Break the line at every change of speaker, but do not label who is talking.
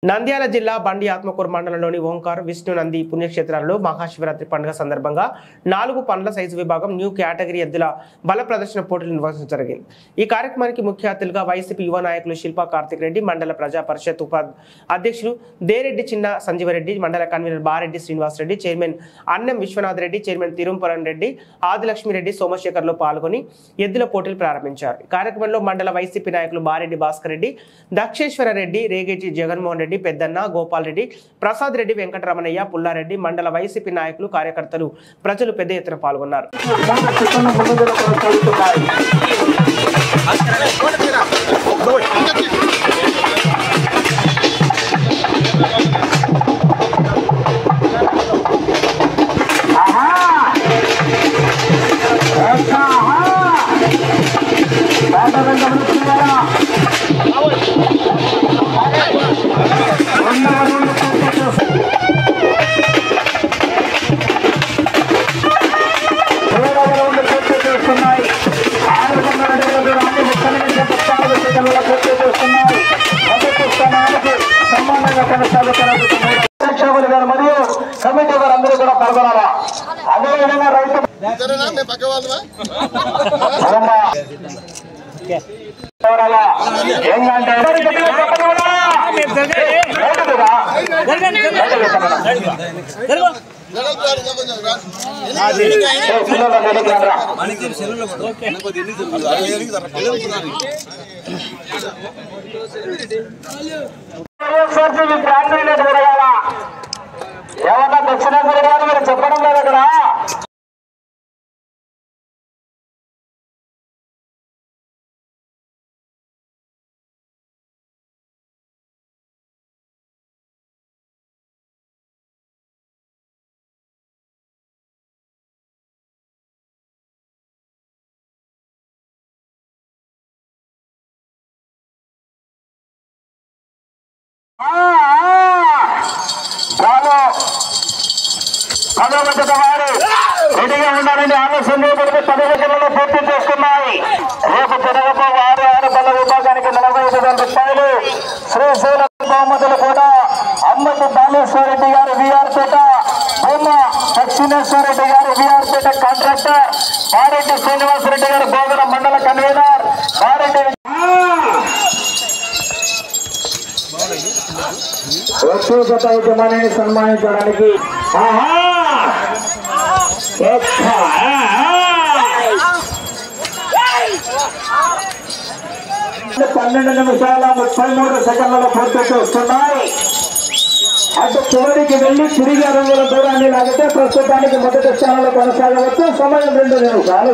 నంద్యాల జిల్లా బండి ఆత్మకూరు మండలంలోని ఓంకార్ విష్ణు నంది పుణ్యక్షేత్రాలలో మహాశివరాత్రి పండుగ సందర్భంగా 4 పండ్ల సైజు విభాగం న్యూ కేటగిరీ ఎద్దుల బల ప్రదర్శన పోటీలు నిర్వహించడం జరిగింది। ఈ కార్యక్రమానికి ముఖ్య అతిథులుగా వైసీపీ యువ నాయకులు శిల్పా కార్తిక్ రెడ్డి, మండల ప్రజా పరిషత్ అధ్యక్షులు దేరెడ్డి చిన్న సంజీవరెడ్డి, మండల కన్వీనర్ బారెడ్డి శ్రీనివాస్ రెడ్డి, చైర్మన్ అన్నం విశ్వనాథ్ రెడ్డి, చైర్మన్ తిరుంపరన్ రెడ్డి, ఆదిలక్ష్మిరెడ్డి, సోమశేఖర్లు పాల్గొని ఎద్దుల పోటీలు ప్రారంభించారు। ఈ కార్యక్రమంలో మండల వైసీపీ నాయకులు బారెడ్డి భాస్కర్ రెడ్డి, దక్షేశ్వర రెడ్డి, రేగేటి జగన్మోహన్ రెడ్డి, పెద్దన్న గోపాల్ రెడ్డి, ప్రసాద్ రెడ్డి, వెంకటరమణయ్య, పుల్లారెడ్డి, మండల వైసీపీ నాయకులు, కార్యకర్తలు, ప్రజలు పెద్ద ఎత్తున పాల్గొన్నారు।
మరియు కమిటీ వారందరూ కూడా పాల్గొనాలా। అదేవిధంగా రైతు ఏమన్నా దక్షిణ మీరు చెప్పడం లేదు అక్కడ। రెడీగా ఉండాలని ఆలస్యం చేయబడితే 10 గంటలలో పూర్తి చేస్తున్నాయి। రేపు జరగబో 6 బల్ల విభాగానికి 45,000 రూపాయలు। శ్రీశైల బహుమతులు కూడా అమ్మటి బాలేశ్వరరెడ్డి గారు విఆర్పేట, బొమ్మ దక్షిణేశ్వరరెడ్డి గారు విఆర్పేట కాంట్రాక్టర్, బారెడ్డి శ్రీనివాసరెడ్డి గారు గోగుల మండల కన్వీనర్, బారెడ్డి వ్యక్తిగత యజమానిని సన్మానించడానికి 12 నిమిషాల 33 సెకండ్లలో పూర్తి చేస్తున్నాయి। అటు చివరికి వెళ్లి తిరిగి 6 అడుగుల దూరాన్ని లాగితే ప్రస్తుతానికి మొదటి స్థానంలో కొనసాగవచ్చు। సమయం 2 నిమిషాలు।